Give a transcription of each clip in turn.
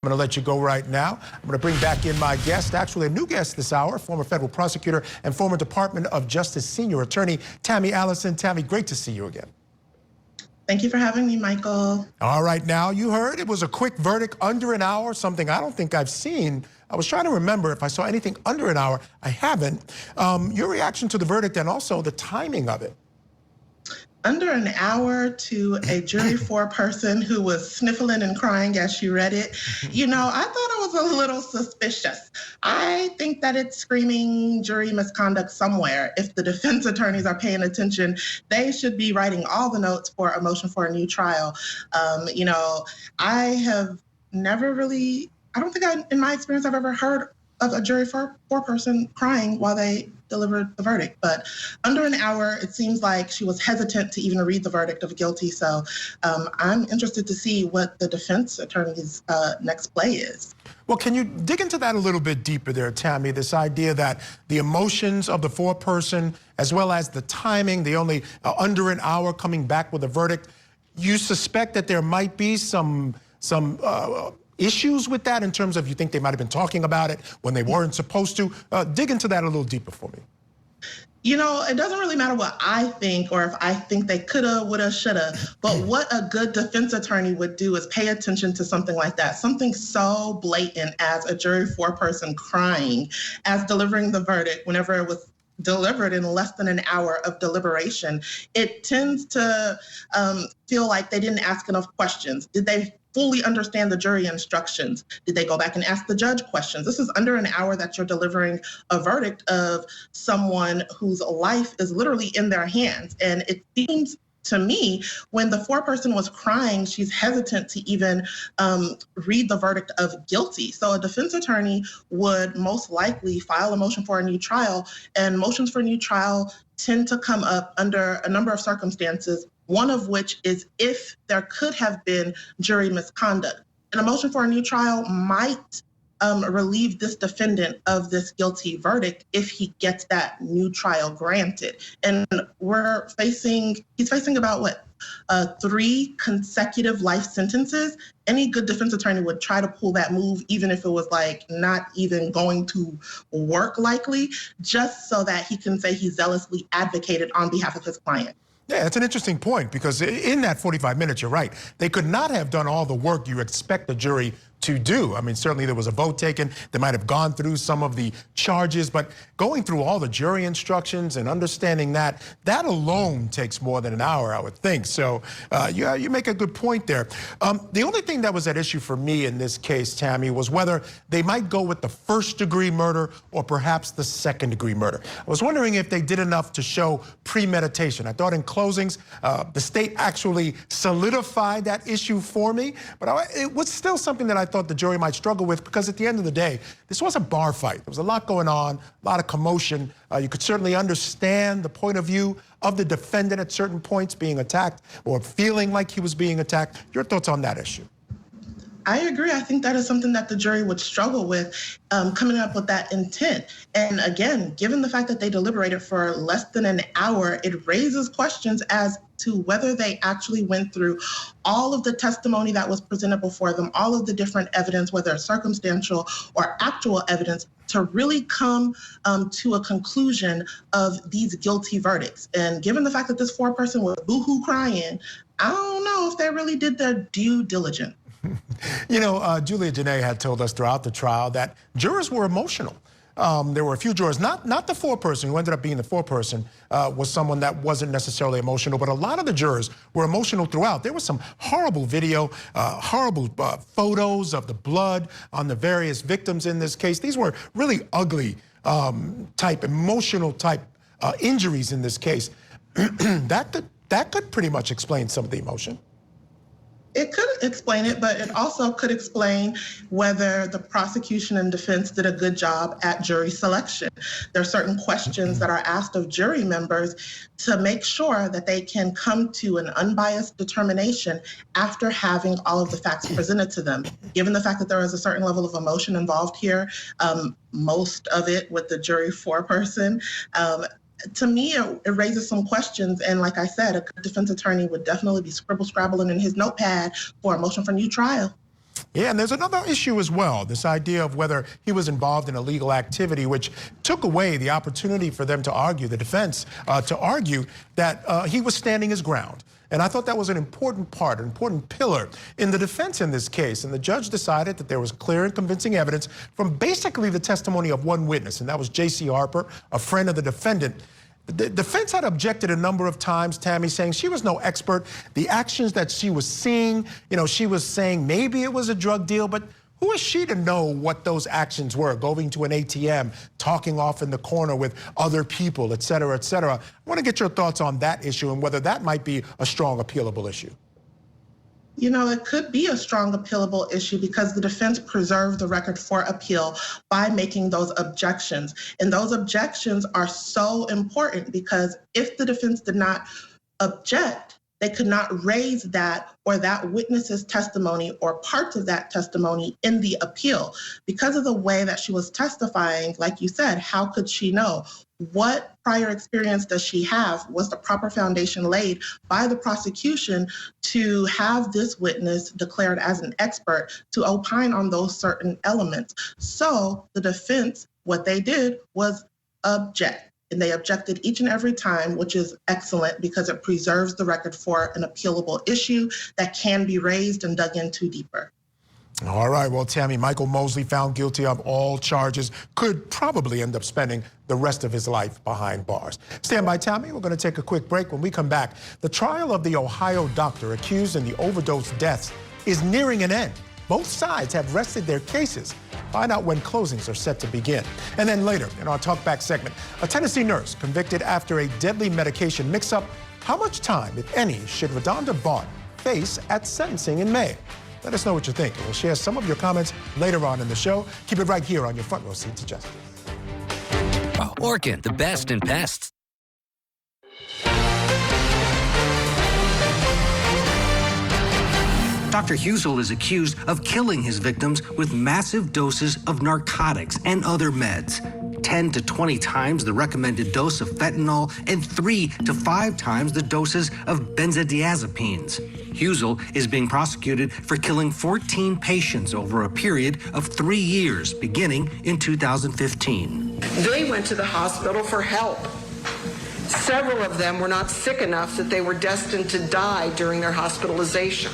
I'm going to let you go right now. I'm going to bring back in my guest, actually a new guest this hour, former federal prosecutor and former Department of Justice senior attorney, Tammy Allison. Tammy, great to see you again. Thank you for having me, Michael. All right, now you heard it was a quick verdict, under an hour, something I don't think I've seen. I was trying to remember if I saw anything under an hour. I haven't. Your reaction to the verdict and also the timing of it. Under an hour to a jury four-person who was sniffling and crying as she read it. You know, I thought it was a little suspicious. I think that it's screaming jury misconduct somewhere. If the defense attorneys are paying attention, they should be writing all the notes for a motion for a new trial. You know, I have never really, I don't think in my experience I've ever heard of a jury four-person crying while they delivered the verdict. But under an hour, it seems like she was hesitant to even read the verdict of guilty. So I'm interested to see what the defense attorney's next play is. Well, can you dig into that a little bit deeper there, Tammy? This idea that the emotions of the four-person, as well as the timing, the only under an hour coming back with a verdict, you suspect that there might be some issues with that in terms of you think they might have been talking about it when they weren't supposed to? Dig into that a little deeper for me. You know, it doesn't really matter what I think or if I think they coulda, woulda, shoulda, but what a good defense attorney would do is pay attention to something like that, something so blatant as a jury four-person crying as delivering the verdict whenever it was delivered in less than an hour of deliberation. It tends to feel like they didn't ask enough questions. Did they fully understand the jury instructions? Did they go back and ask the judge questions? This is under an hour that you're delivering a verdict of someone whose life is literally in their hands. And it seems to me, when the four-person was crying, she's hesitant to even read the verdict of guilty. So a defense attorney would most likely file a motion for a new trial, and motions for a new trial tend to come up under a number of circumstances, one of which is if there could have been jury misconduct. And a motion for a new trial might relieve this defendant of this guilty verdict if he gets that new trial granted. And he's facing about what, 3 consecutive life sentences. Any good defense attorney would try to pull that move, even if it was like not even going to work likely, just so that he can say he zealously advocated on behalf of his client. Yeah, it's an interesting point, because in that 45 minutes, you're right. They could not have done all the work you expect the jury to do. I mean, certainly there was a vote taken. They might have gone through some of the charges, but going through all the jury instructions and understanding that alone takes more than an hour, I would think. So yeah, you make a good point there. The only thing that was at issue for me in this case, Tammy, was whether they might go with the first-degree murder or perhaps the second-degree murder. I was wondering if they did enough to show premeditation. I thought in closings, the state actually solidified that issue for me, but it was still something that I thought the jury might struggle with, because at the end of the day, this was a bar fight. There was a lot going on, a lot of commotion. You could certainly understand the point of view of the defendant at certain points being attacked or feeling like he was being attacked. Your thoughts on that issue? I agree. I think that is something that the jury would struggle with, coming up with that intent. And again, given the fact that they deliberated for less than an hour, it raises questions as to whether they actually went through all of the testimony that was presented before them, all of the different evidence, whether circumstantial or actual evidence, to really come to a conclusion of these guilty verdicts. And given the fact that this four-person was boohoo crying, I don't know if they really did their due diligence. You know, Julia Janae had told us throughout the trial that jurors were emotional. There were a few jurors, not the four-person who ended up being the four-person, was someone that wasn't necessarily emotional, but a lot of the jurors were emotional throughout. There was some horrible video, horrible photos of the blood on the various victims in this case. These were really ugly emotional type injuries in this case. That could pretty much explain some of the emotion. It could explain it, but it also could explain whether the prosecution and defense did a good job at jury selection. There are certain questions that are asked of jury members to make sure that they can come to an unbiased determination after having all of the facts presented to them. Given the fact that there is a certain level of emotion involved here, most of it with the jury four-person, to me, it raises some questions. And like I said, a defense attorney would definitely be scribbling in his notepad for a motion for new trial. Yeah, and there's another issue as well, this idea of whether he was involved in illegal activity, which took away the opportunity for them to argue, the defense, to argue that he was standing his ground. And I thought that was an important part, an important pillar in the defense in this case. And the judge decided that there was clear and convincing evidence from basically the testimony of one witness, and that was J.C. Harper, a friend of the defendant. The defense had objected a number of times, Tammy, saying she was no expert. The actions that she was seeing, she was saying maybe it was a drug deal, but who is she to know what those actions were? Going to an ATM, talking off in the corner with other people, et cetera, et cetera. I want to get your thoughts on that issue and whether that might be a strong appealable issue. It could be a strong appealable issue because the defense preserved the record for appeal by making those objections. And those objections are so important because if the defense did not object, they could not raise that or that witness's testimony or parts of that testimony in the appeal. Because of the way that she was testifying, like you said, how could she know? What prior experience does she have? Was the proper foundation laid by the prosecution to have this witness declared as an expert to opine on those certain elements? So the defense, what they did was object. And they objected each and every time, which is excellent because it preserves the record for an appealable issue that can be raised and dug into deeper. All right, well, Tammy, Michael Mosley found guilty of all charges, could probably end up spending the rest of his life behind bars. Stand by, Tammy. We're going to take a quick break. When we come back, the trial of the Ohio doctor accused in the overdose deaths is nearing an end. Both sides have rested their cases. Find out when closings are set to begin. And then later in our Talk Back segment, a Tennessee nurse convicted after a deadly medication mix-up. How much time, if any, should Redonda Vaught face at sentencing in May? Let us know what you think. We'll share some of your comments later on in the show. Keep it right here on your front row seat to justice. Orkin, the best in pests. Dr. Husel is accused of killing his victims with massive doses of narcotics and other meds. 10 to 20 times the recommended dose of fentanyl and 3 to 5 times the doses of benzodiazepines. Husel is being prosecuted for killing 14 patients over a period of 3 years, beginning in 2015. They went to the hospital for help. Several of them were not sick enough that they were destined to die during their hospitalization.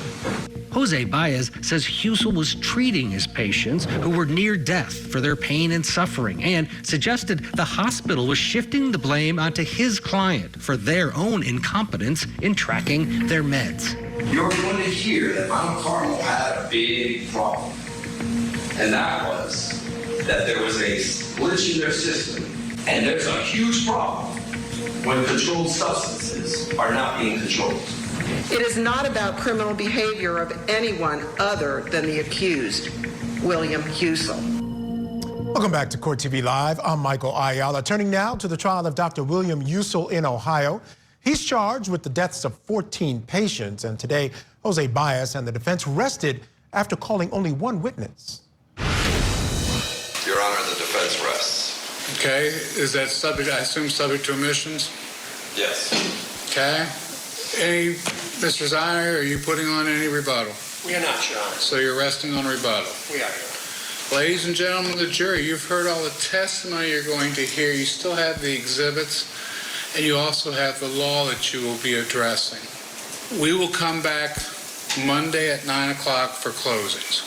Jose Baez says Husel was treating his patients who were near death for their pain and suffering and suggested the hospital was shifting the blame onto his client for their own incompetence in tracking their meds. You're going to hear that Mount Carmel had a big problem, and that was that there was a glitch in their system, and there's a huge problem when controlled substances are not being controlled. It is not about criminal behavior of anyone other than the accused, William Husel. Welcome back to Court TV Live. I'm Michael Ayala. Turning now to the trial of Dr. William Husel in Ohio. He's charged with the deaths of 14 patients, and today Jose Baez and the defense rested after calling only one witness. Your Honor, the defense rests. Okay, is that subject, I assume, subject to omissions? Yes. Okay. Mr. Ziner, are you putting on any rebuttal? We are not, Your Honor. So you're resting on rebuttal? We are, Your Honor. Ladies and gentlemen of the jury, you've heard all the testimony you're going to hear. You still have the exhibits, and you also have the law that you will be addressing. We will come back Monday at 9 o'clock for closings.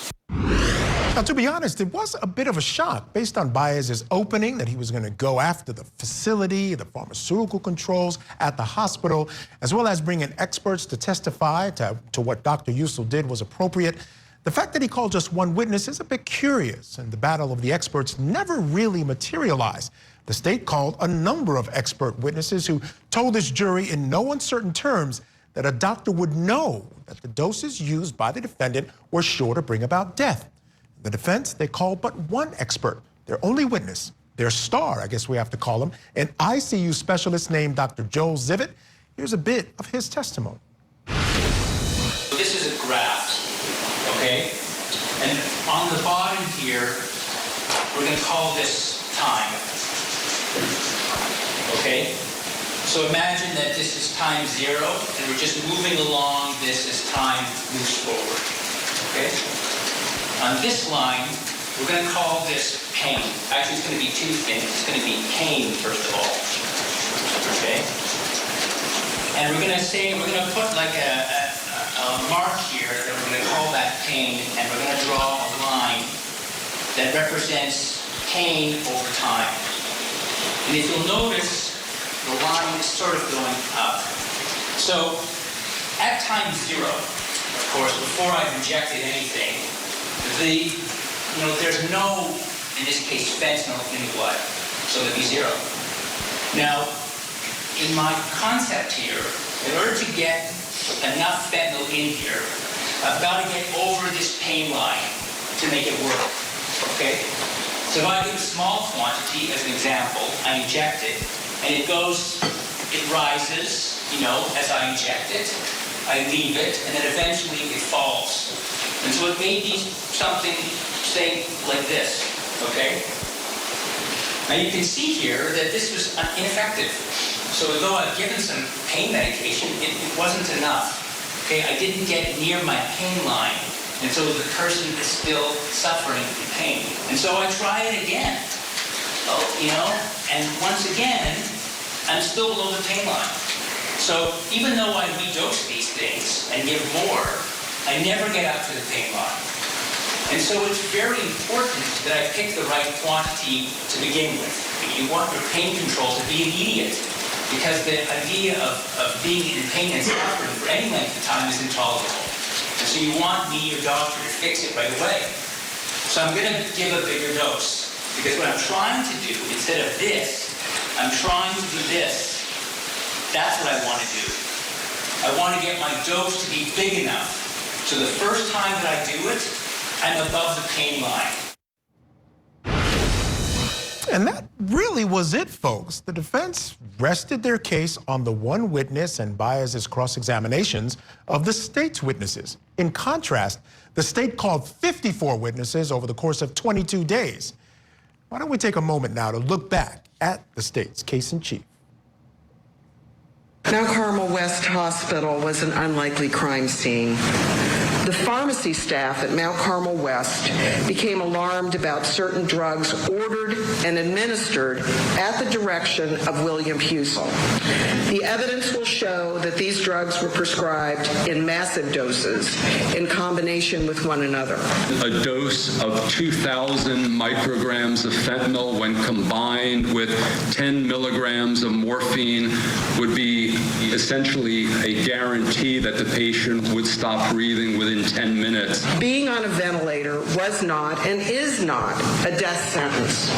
Now, to be honest, it was a bit of a shock based on Baez's opening that he was going to go after the facility, the pharmaceutical controls at the hospital, as well as bring in experts to testify to what Dr. Husel did was appropriate. The fact that he called just one witness is a bit curious, and the battle of the experts never really materialized. The state called a number of expert witnesses who told this jury in no uncertain terms that a doctor would know that the doses used by the defendant were sure to bring about death. The defense, they called but one expert, their only witness, their star, I guess we have to call him, an ICU specialist named Dr. Joel Zivit. Here's a bit of his testimony. This is a graph, okay? And on the bottom here, we're going to call this time, okay? So imagine that this is time 0, and we're just moving along this as time moves forward, okay? On this line, we're going to call this pain. Actually, it's going to be two things. It's going to be pain, first of all. Okay? And we're going to put like a mark here that we're going to call that pain, and we're going to draw a line that represents pain over time. And if you'll notice, the line is sort of going up. So at time 0, of course, before I've injected anything, there's no, in this case, fentanyl in the blood, so there'd be 0. Now, in my concept here, in order to get enough fentanyl in here, I've got to get over this pain line to make it work, okay? So if I give a small quantity, as an example, I inject it, and it rises, as I inject it, I leave it, and then eventually it falls. And so it may be something, say, like this, okay? Now you can see here that this was ineffective. So although I've given some pain medication, it wasn't enough. Okay, I didn't get near my pain line, and so the person is still suffering from pain. And so I try it again, and once again, I'm still below the pain line. So even though I redose these things and give more, I never get up to the pain line. And so it's very important that I pick the right quantity to begin with. You want your pain control to be immediate, because the idea of being in pain and suffering for any length of time is intolerable. And so you want me, your doctor, to fix it right away. So I'm going to give a bigger dose, because what I'm trying to do, instead of this, I'm trying to do this. That's what I want to do. I want to get my dose to be big enough, so the first time that I do it, I'm above the pain line. And that really was it, folks. The defense rested their case on the one witness and Baez's cross-examinations of the state's witnesses. In contrast, the state called 54 witnesses over the course of 22 days. Why don't we take a moment now to look back at the state's case in chief. Mount Carmel West Hospital was an unlikely crime scene. The pharmacy staff at Mount Carmel West became alarmed about certain drugs ordered and administered at the direction of William Husel. The evidence will show that these drugs were prescribed in massive doses in combination with one another. A dose of 2,000 micrograms of fentanyl when combined with 10 milligrams of morphine would be essentially a guarantee that the patient would stop breathing within 10 minutes. Being on a ventilator was not and is not a death sentence.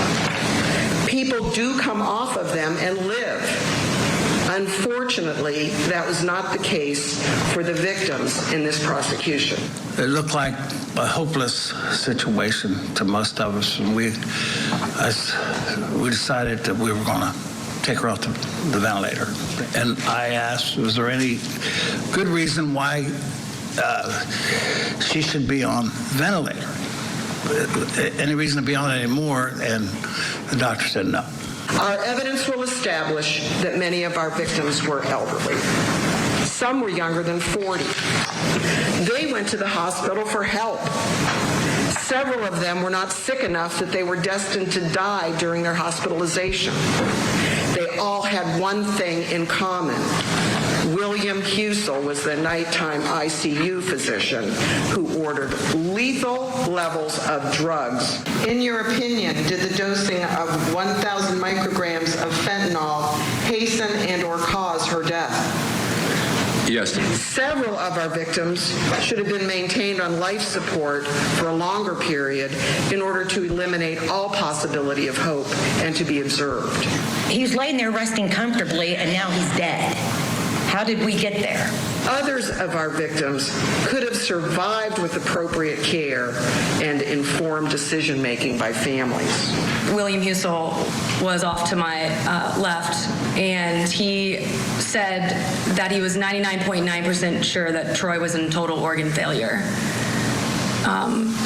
People do come off of them and live. Unfortunately, that was not the case for the victims in this prosecution. It looked like a hopeless situation to most of us, and we decided that we were going to take her off the ventilator. And I asked, was there any good reason why she should be on ventilator? Any reason to be on it anymore? And the doctor said no. Our evidence will establish that many of our victims were elderly. Some were younger than 40. They went to the hospital for help. Several of them were not sick enough that they were destined to die during their hospitalization. They all had one thing in common. William Husel was the nighttime ICU physician who ordered lethal levels of drugs. In your opinion, did the dosing of 1,000 micrograms of fentanyl hasten and or cause her death? Yes. Several of our victims should have been maintained on life support for a longer period in order to eliminate all possibility of hope and to be observed. He was laying there resting comfortably, and now he's dead. How did we get there? Others of our victims could have survived with appropriate care and informed decision-making by families. William Husel was off to my left, and he said that he was 99.9% sure that Troy was in total organ failure.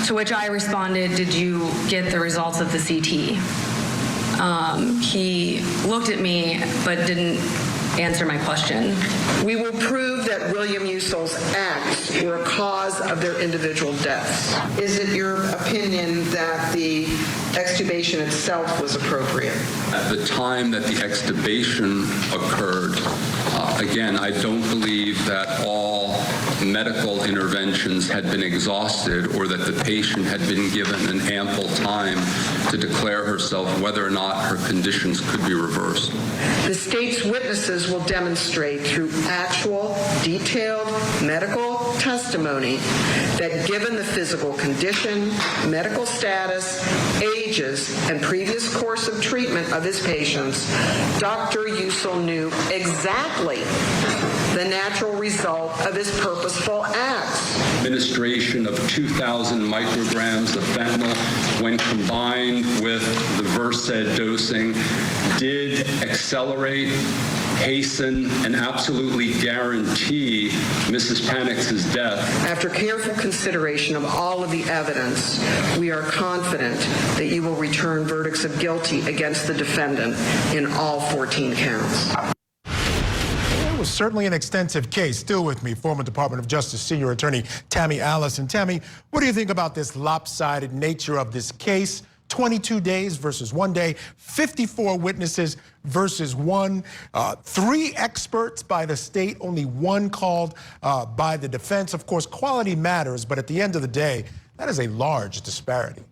To which I responded, did you get the results of the CT? He looked at me but didn't answer my question. We will prove that William Usel's acts were a cause of their individual deaths. Is it your opinion that the extubation itself was appropriate? At the time that the extubation occurred, again, I don't believe that all medical interventions had been exhausted or that the patient had been given an ample time to declare herself whether or not her conditions could be reversed. The state's witnesses will demonstrate through actual, detailed medical testimony that given the physical condition, medical status, ages, and previous course of treatment of his patients, Dr. Usel knew exactly the natural result of his purposeful acts. Administration of 2,000 micrograms of fentanyl when combined with the Versed dosing did accelerate, hasten, and absolutely guarantee Mrs. Panix's death. After careful consideration of all of the evidence, we are confident that you will return verdicts of guilty against the defendant in all 14 counts. It was certainly an extensive case. Still with me, former Department of Justice Senior Attorney Tammy Allison. Tammy, what do you think about this lopsided nature of this case? 22 days versus 1 day, 54 witnesses versus 1, 3 experts by the state, only 1 called by the defense. Of course, quality matters, but at the end of the day, that is a large disparity.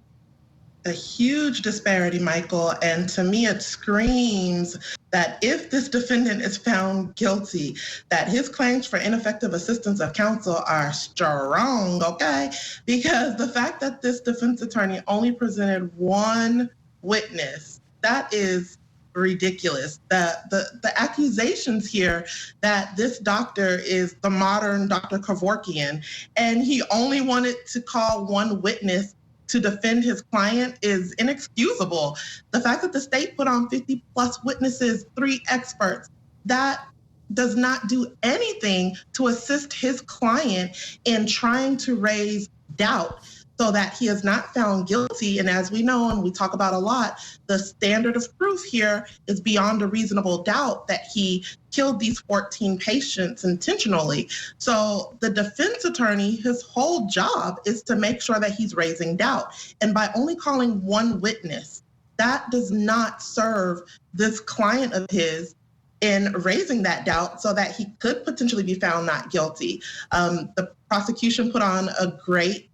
A huge disparity, Michael, and to me it screams that if this defendant is found guilty, that his claims for ineffective assistance of counsel are strong, okay? Because the fact that this defense attorney only presented 1 witness, that is ridiculous. The accusations here that this doctor is the modern Dr. Kevorkian, and he only wanted to call 1 witness to defend his client is inexcusable. The fact that the state put on 50 plus witnesses, 3 experts, that does not do anything to assist his client in trying to raise doubt so that he is not found guilty. And as we know, and we talk about a lot, the standard of proof here is beyond a reasonable doubt that he killed these 14 patients intentionally. So the defense attorney, his whole job is to make sure that he's raising doubt. And by only calling 1 witness, that does not serve this client of his in raising that doubt so that he could potentially be found not guilty. The prosecution put on a great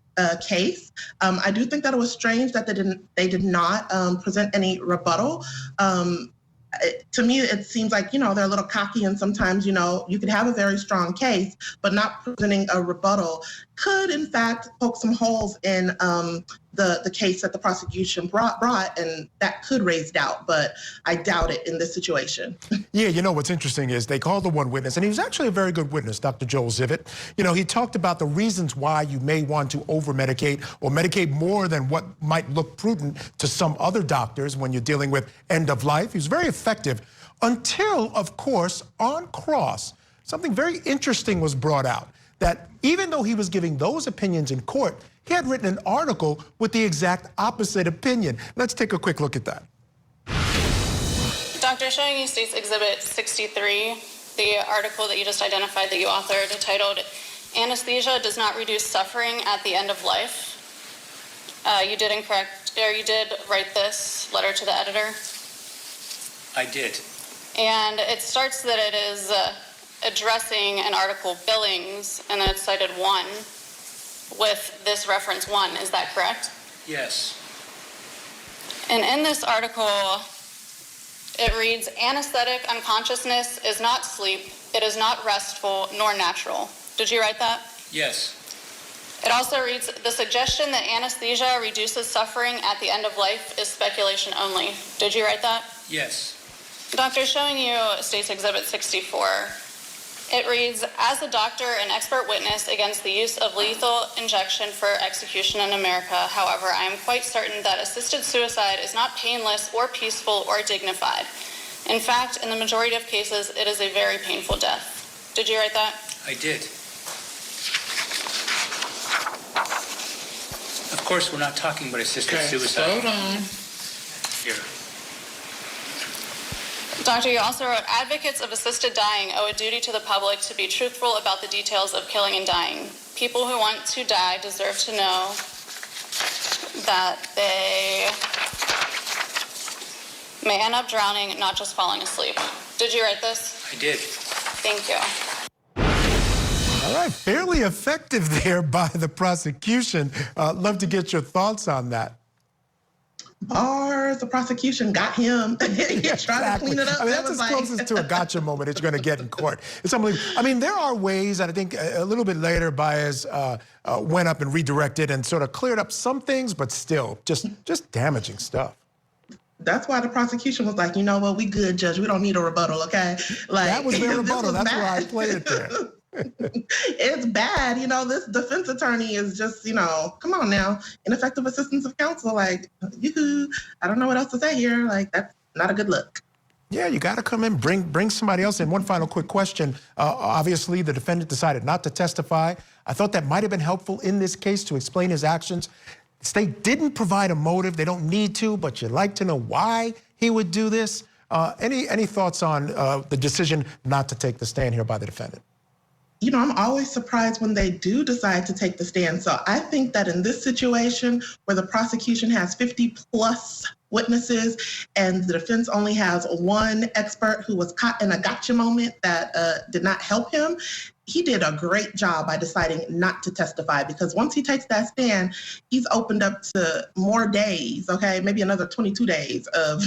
case. I do think that it was strange that they did not present any rebuttal. To me, it seems like, they're a little cocky, and sometimes, you could have a very strong case, but not presenting a rebuttal could, in fact, poke some holes in the case that the prosecution brought, and that could raise doubt, but I doubt it in this situation. Yeah, what's interesting is they called the 1 witness, and he was actually a very good witness, Dr. Joel Zivit. He talked about the reasons why you may want to over-medicate or medicate more than what might look prudent to some other doctors when you're dealing with end of life. He was very effective until, of course, on cross, something very interesting was brought out, that even though he was giving those opinions in court, he had written an article with the exact opposite opinion. Let's take a quick look at that. Dr. Showing you States Exhibit 63, the article that you just identified that you authored, titled, "Anesthesia Does Not Reduce Suffering at the End of Life." You did write this letter to the editor? I did. And it starts that it is addressing an article, Billings, and then it's cited 1 with this reference 1. Is that correct? Yes. And in this article, it reads, "Anesthetic unconsciousness is not sleep. It is not restful nor natural." Did you write that? Yes. It also reads, "The suggestion that anesthesia reduces suffering at the end of life is speculation only." Did you write that? Yes. Doctor, showing you States Exhibit 64, it reads, "As a doctor and expert witness against the use of lethal injection for execution in America, however, I am quite certain that assisted suicide is not painless or peaceful or dignified. In fact, in the majority of cases, it is a very painful death." Did you write that? I did. Of course, we're not talking about assisted suicide. Hold on. Here. Doctor, you also wrote, advocates of assisted dying owe a duty to the public to be truthful about the details of killing and dying. People who want to die deserve to know that they may end up drowning, not just falling asleep. Did you write this? I did. Thank you. All right, fairly effective there by the prosecution. Love to get your thoughts on that. Bars, the prosecution got him. He tried to clean it up. I mean, that's as closest to a gotcha moment that you're going to get in court. It's unbelievable. I mean, there are ways, and I think a little bit later, Baez went up and redirected and sort of cleared up some things, but still, just damaging stuff. That's why the prosecution was like, you know what, we good, Judge. We don't need a rebuttal, okay? Like, that was their rebuttal. That's bad. why I played it there. It's bad. You know, this defense attorney is just, you know, come on now. Ineffective assistance of counsel. Like, I don't know what else to say here. Like, that's not a good look. Yeah, you got to come in, bring somebody else in. One final quick question. Obviously, the defendant decided not to testify. I thought that might have been helpful in this case to explain his actions. The state didn't provide a motive. They don't need to, but you'd like to know why he would do this. Any thoughts on the decision not to take the stand here by the defendant? You know, I'm always surprised when they do decide to take the stand. So I think that in this situation where the prosecution has 50 plus witnesses and the defense only has one expert who was caught in a gotcha moment that did not help him, he did a great job by deciding not to testify, because once he takes that stand, he's opened up to more days, okay, maybe another 22 days of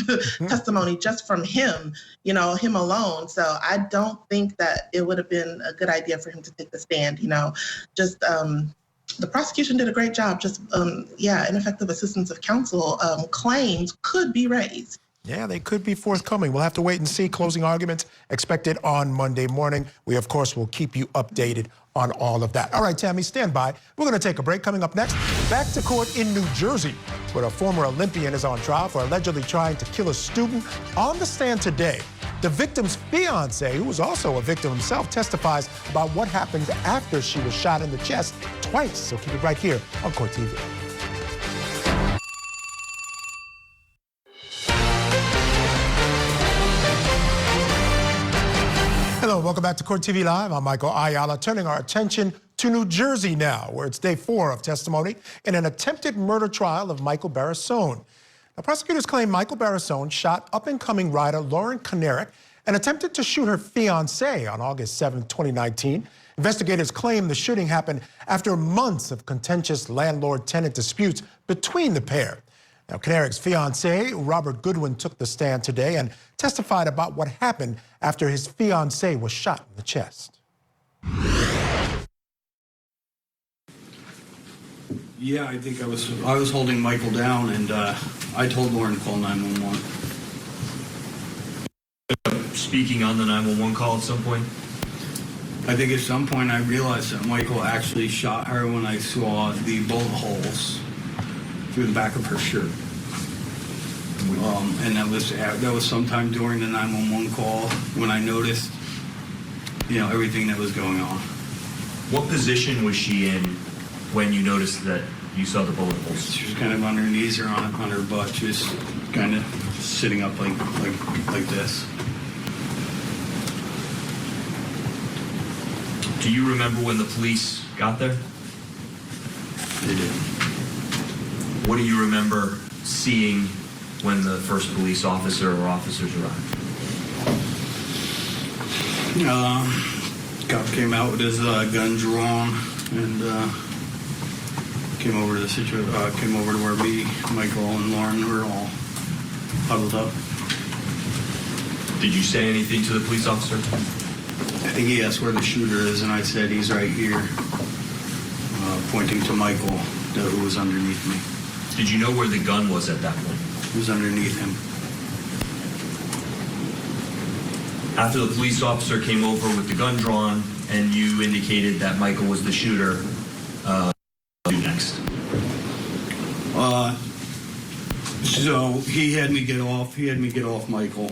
testimony just from him, you know, him alone. So I don't think that it would have been a good idea for him to take the stand, you know, just the prosecution did a great job. Just, ineffective assistance of counsel claims could be raised. Yeah, they could be forthcoming. We'll have to wait and see. Closing arguments expected on Monday morning. We, of course, will keep you updated on all of that. All right, Tammy, stand by. We're going to take a break. Coming up next, back to court in New Jersey, where a former Olympian is on trial for allegedly trying to kill a student. On the stand today, the victim's fiance, who was also a victim himself, testifies about what happened after she was shot in the chest twice. So keep it right here on Court TV. Hello, welcome back to Court TV Live. I'm Michael Ayala, turning our attention to New Jersey now, where it's day 4 of testimony in an attempted murder trial of Michael Barrasone. Now, prosecutors claim Michael Barrasone shot up-and-coming rider Lauren Konarek and attempted to shoot her fiancé on August 7, 2019. Investigators claim the shooting happened after months of contentious landlord-tenant disputes between the pair. Now, Konarek's fiancé, Robert Goodwin, took the stand today and testified about what happened after his fiancé was shot in the chest. Yeah, I think I was holding Michael down, and I told Lauren to call 911. Speaking on the 911 call at some point? I think at some point I realized that Michael actually shot her when I saw the bullet holes through the back of her shirt. And that was sometime during the 911 call when I noticed, you know, everything that was going on. What position was she in when you noticed that you saw the bullet holes? She was kind of on her knees or on her butt. She was kind of sitting up like this. Do you remember when the police got there? They did. What do you remember seeing when the first police officer or officers arrived? Cop came out with his gun drawn and came over to where me, Michael, and Lauren were all huddled up. Did you say anything to the police officer? I think he asked where the shooter is, and I said he's right here, pointing to Michael, who was underneath me. Did you know where the gun was at that point? It was underneath him. After the police officer came over with the gun drawn and you indicated that Michael was the shooter, what did you do next? So he had me get off. He had me get off Michael.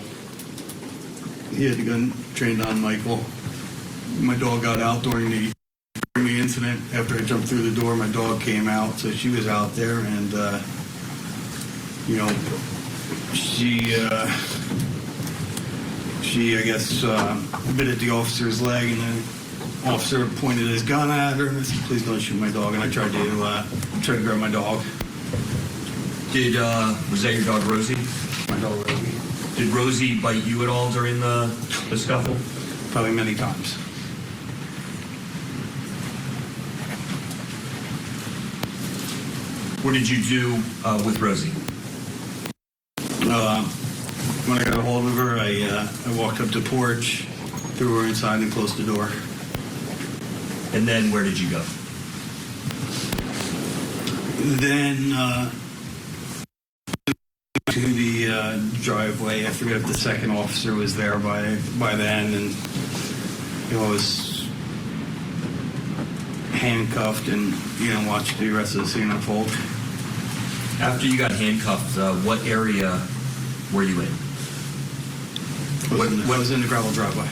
He had the gun trained on Michael. My dog got out during the incident. After I jumped through the door, my dog came out, so she was out there, and She, I guess, bit at the officer's leg, and the officer pointed his gun at her and said, "Please don't shoot my dog." And I tried to grab my dog. Was that your dog Rosie? My dog Rosie. Did Rosie bite you at all during the scuffle? Probably many times. What did you do with Rosie? When I got a hold of her, I walked up the porch, threw her inside, and closed the door. And then where did you go? Then to the driveway. I forget if the second officer was there by then, and I was handcuffed and watched the rest of the scene unfold. After you got handcuffed, what area were you in? I was in the gravel driveway.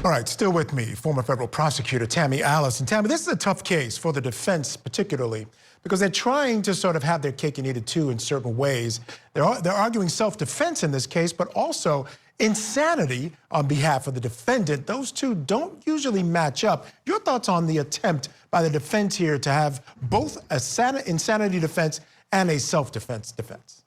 All right, still with me, former federal prosecutor Tammy Allison. Tammy, this is a tough case for the defense particularly because they're trying to sort of have their cake and eat it too in certain ways. They're arguing self-defense in this case, but also insanity on behalf of the defendant. Those two don't usually match up. Your thoughts on the attempt by the defense here to have both a insanity defense and a self-defense defense?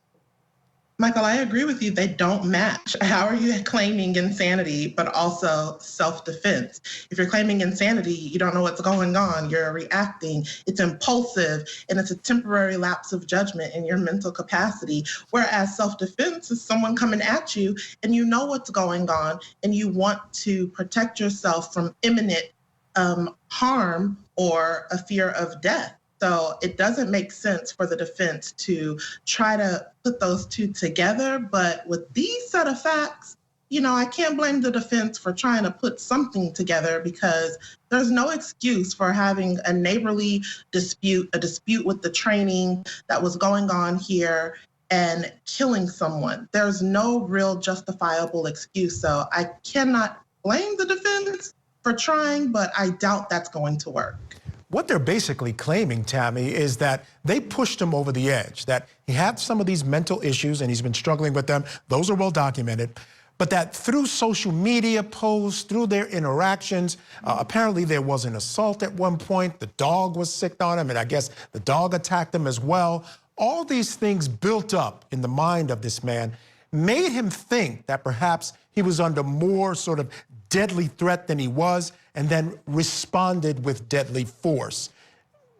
Michael, I agree with you. They don't match. How are you claiming insanity, but also self-defense? If you're claiming insanity, you don't know what's going on. You're reacting. It's impulsive, and it's a temporary lapse of judgment in your mental capacity. Whereas self-defense is someone coming at you, and you know what's going on, and you want to protect yourself from imminent harm or a fear of death. So it doesn't make sense for the defense to try to put those two together. But with these set of facts, I can't blame the defense for trying to put something together because there's no excuse for having a neighborly dispute, a dispute with the training that was going on here and killing someone. There's no real justifiable excuse. So I cannot blame the defense for trying, but I doubt that's going to work. What they're basically claiming, Tammy, is that they pushed him over the edge, that he had some of these mental issues and he's been struggling with them. Those are well documented. But that through social media posts, through their interactions, apparently there was an assault at one point. The dog was sick on him, and I guess the dog attacked him as well. All these things built up in the mind of this man made him think that perhaps he was under more sort of deadly threat than he was, and then responded with deadly force.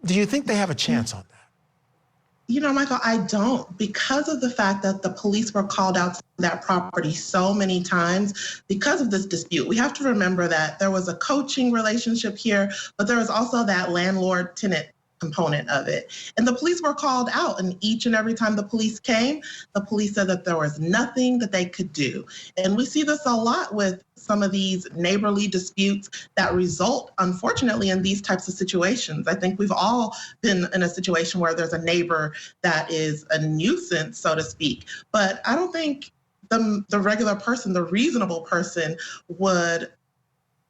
Do you think they have a chance on that? Michael, I don't, because of the fact that the police were called out to that property so many times because of this dispute. We have to remember that there was a coaching relationship here, but there was also that landlord-tenant component of it. And the police were called out, and each and every time the police came, the police said that there was nothing that they could do. And we see this a lot with some of these neighborly disputes that result, unfortunately, in these types of situations. I think we've all been in a situation where there's a neighbor that is a nuisance, so to speak. But I don't think the regular person, the reasonable person, would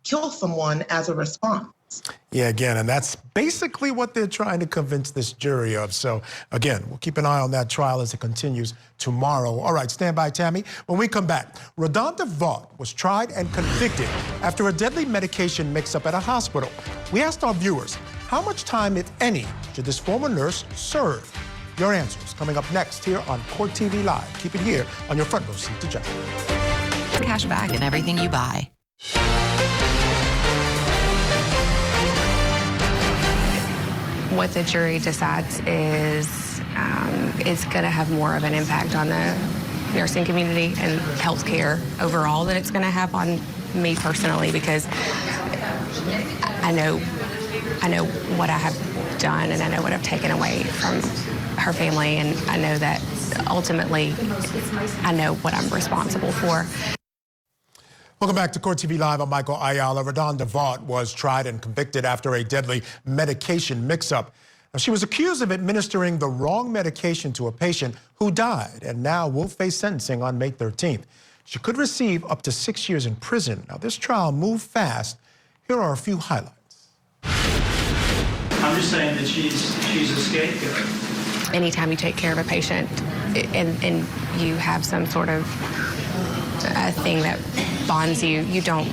kill someone as a response. Yeah, again, and that's basically what they're trying to convince this jury of. So, again, we'll keep an eye on that trial as it continues tomorrow. All right, stand by, Tammy. When we come back, Rodonda Vaught was tried and convicted after a deadly medication mix-up at a hospital. We asked our viewers, how much time, if any, should this former nurse serve? Your answers coming up next here on Court TV Live. Keep it here on your front row seat to justice. Cash back in everything you buy. What the jury decides is it's going to have more of an impact on the nursing community and healthcare overall than it's going to have on me personally, because I know what I have done and I know what I've taken away from her family, and I know that ultimately I know what I'm responsible for. Welcome back to Court TV Live. I'm Michael Ayala. Rodonda Vaught was tried and convicted after a deadly medication mix-up. Now, she was accused of administering the wrong medication to a patient who died and now will face sentencing on May 13th. She could receive up to 6 years in prison. Now, this trial moved fast. Here are a few highlights. I'm just saying that she's a scapegoat. Anytime you take care of a patient and you have some sort of a thing that bonds you. You don't,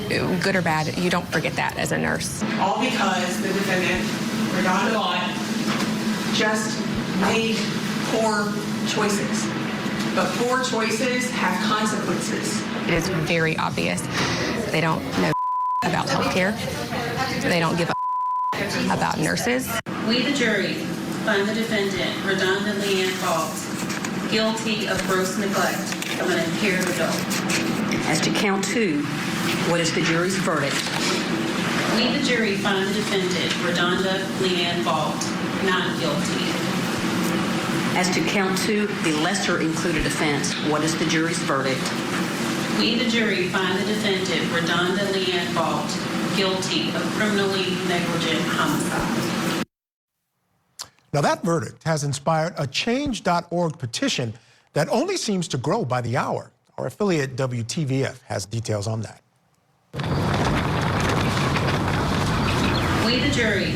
good or bad, you don't forget that as a nurse. All because the defendant, Redonda Vaught, just made poor choices. But poor choices have consequences. It is very obvious. They don't know about healthcare. They don't give a about nurses. We, the jury, find the defendant, Redonda Leanne Vaught, guilty of gross neglect of an impaired adult. As to count 2, what is the jury's verdict? We, the jury, find the defendant, Redonda Leanne Vaught, not guilty. As to count 2, the lesser included offense, what is the jury's verdict? We, the jury, find the defendant, Redonda Leanne Vaught, guilty of criminally negligent homicide. Now that verdict has inspired a Change.org petition that only seems to grow by the hour. Our affiliate WTVF has details on that. We, the jury,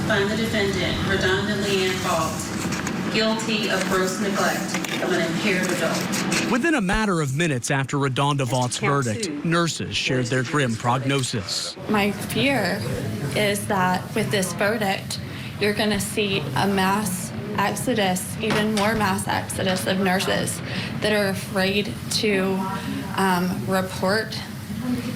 find the defendant, Redonda Leanne Vaught, guilty of gross neglect of an impaired adult. Within a matter of minutes after Redonda Vaught's verdict, nurses shared their grim prognosis. My fear is that with this verdict, you're going to see a mass exodus, even more mass exodus of nurses that are afraid to report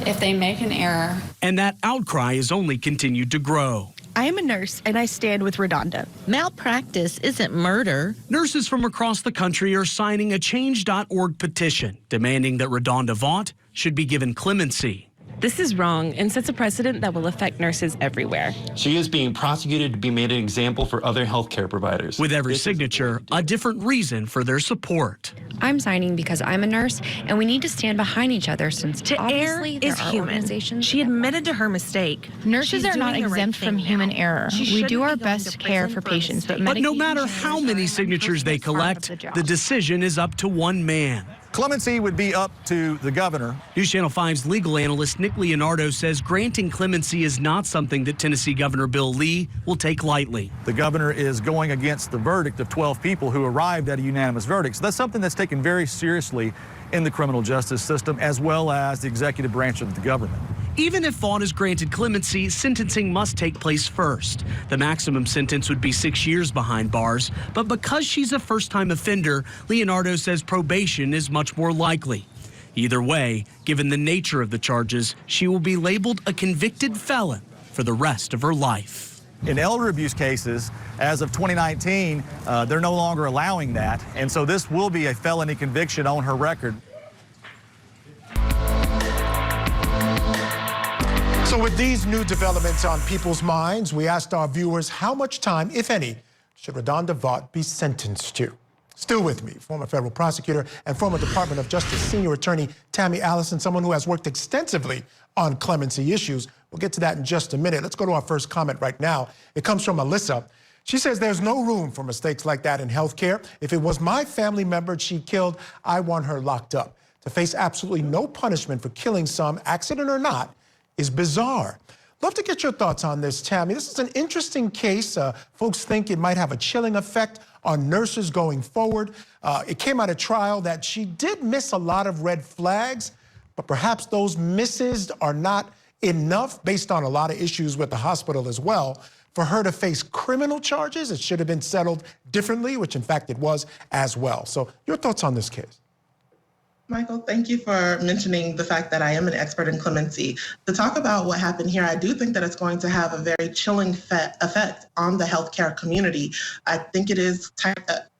if they make an error. And that outcry has only continued to grow. I am a nurse, and I stand with Redonda. Malpractice isn't murder. Nurses from across the country are signing a Change.org petition demanding that Redonda Vaught should be given clemency. This is wrong and sets a precedent that will affect nurses everywhere. She is being prosecuted to be made an example for other healthcare providers. With every signature, a different reason for their support. I'm signing because I'm a nurse, and we need to stand behind each other since To err is human. She admitted to her mistake. Nurses are not exempt from human error. We do our best to care for patients, but no matter how many signatures they collect, the decision is up to one man. Clemency would be up to the governor. News Channel 5's legal analyst Nick Leonardo says granting clemency is not something that Tennessee Governor Bill Lee will take lightly. The governor is going against the verdict of 12 people who arrived at a unanimous verdict. So that's something that's taken very seriously in the criminal justice system, as well as the executive branch of the government. Even if Vaught is granted clemency, sentencing must take place first. The maximum sentence would be 6 years behind bars, but because she's a first-time offender, Leonardo says probation is much more likely. Either way, given the nature of the charges, she will be labeled a convicted felon for the rest of her life. In elder abuse cases, as of 2019, they're no longer allowing that, and so this will be a felony conviction on her record. So with these new developments on people's minds, we asked our viewers how much time, if any, should Redonda Vaught be sentenced to? Still with me, former federal prosecutor and former Department of Justice Senior Attorney Tammy Allison, someone who has worked extensively on clemency issues. We'll get to that in just a minute. Let's go to our first comment right now. It comes from Alyssa. She says there's no room for mistakes like that in healthcare. If it was my family member she killed, I want her locked up. To face absolutely no punishment for killing some, accident or not, is bizarre. Love to get your thoughts on this, Tammy. This is an interesting case. Folks think it might have a chilling effect on nurses going forward. It came out of trial that she did miss a lot of red flags, but perhaps those misses are not enough based on a lot of issues with the hospital as well for her to face criminal charges. It should have been settled differently, which in fact it was as well. So your thoughts on this case? Michael, thank you for mentioning the fact that I am an expert in clemency. To talk about what happened here, I do think that it's going to have a very chilling effect on the healthcare community. I think it is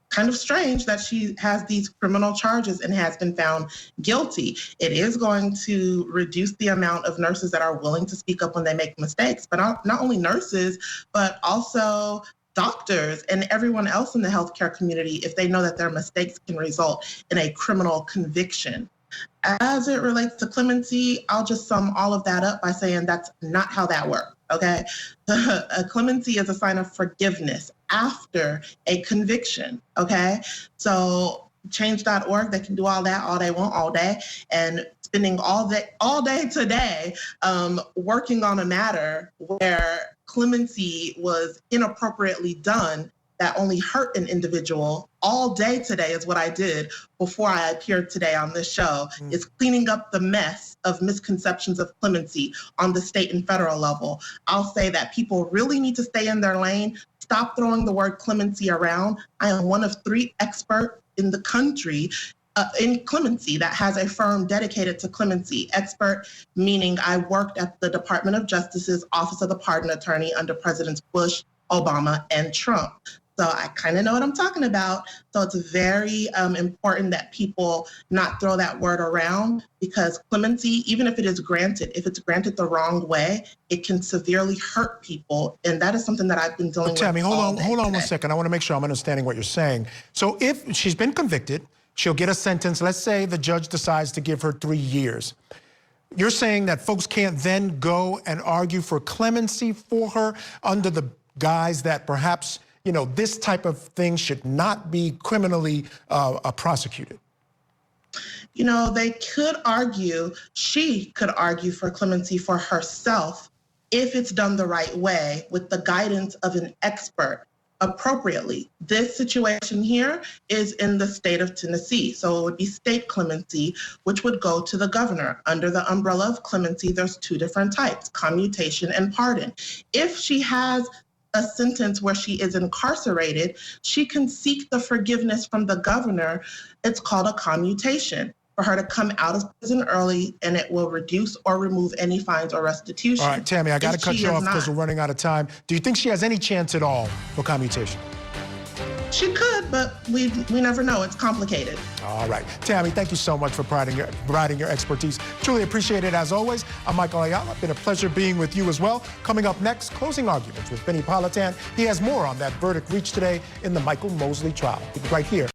kind of strange that she has these criminal charges and has been found guilty. It is going to reduce the amount of nurses that are willing to speak up when they make mistakes, but not only nurses, but also doctors and everyone else in the healthcare community if they know that their mistakes can result in a criminal conviction. As it relates to clemency, I'll just sum all of that up by saying that's not how that works, okay? Clemency is a sign of forgiveness after a conviction, okay? So Change.org, they can do all that all they want all day, and spending all day today working on a matter where clemency was inappropriately done that only hurt an individual all day today is what I did before I appeared today on this show, is cleaning up the mess of misconceptions of clemency on the state and federal level. I'll say that people really need to stay in their lane, stop throwing the word clemency around. I am one of 3 experts in the country in clemency that has a firm dedicated to clemency. Expert meaning I worked at the Department of Justice's Office of the Pardon Attorney under Presidents Bush, Obama, and Trump. So I kind of know what I'm talking about. So it's very important that people not throw that word around, because clemency, even if it is granted, if it's granted the wrong way, it can severely hurt people. And that is something that I've been dealing with. Tammy, hold on 1 second. I want to make sure I'm understanding what you're saying. So if she's been convicted, she'll get a sentence. Let's say the judge decides to give her 3 years. You're saying that folks can't then go and argue for clemency for her under the guise that perhaps, you know, this type of thing should not be criminally prosecuted? You know, they could argue, she could argue for clemency for herself if it's done the right way with the guidance of an expert appropriately. This situation here is in the state of Tennessee, so it would be state clemency, which would go to the governor. Under the umbrella of clemency, there's 2 different types, commutation and pardon. If she has a sentence where she is incarcerated, she can seek the forgiveness from the governor. It's called a commutation, for her to come out of prison early, and it will reduce or remove any fines or restitution. All right, Tammy, I got to cut you off because we're running out of time. Do you think she has any chance at all for commutation? She could, but we never know. It's complicated. All right. Tammy, thank you so much for providing your expertise. Truly appreciate it, as always. I'm Michael Ayala. It's been a pleasure being with you as well. Coming up next, closing arguments with Benny Politan. He has more on that verdict reached today in the Michael Mosley trial. Right here.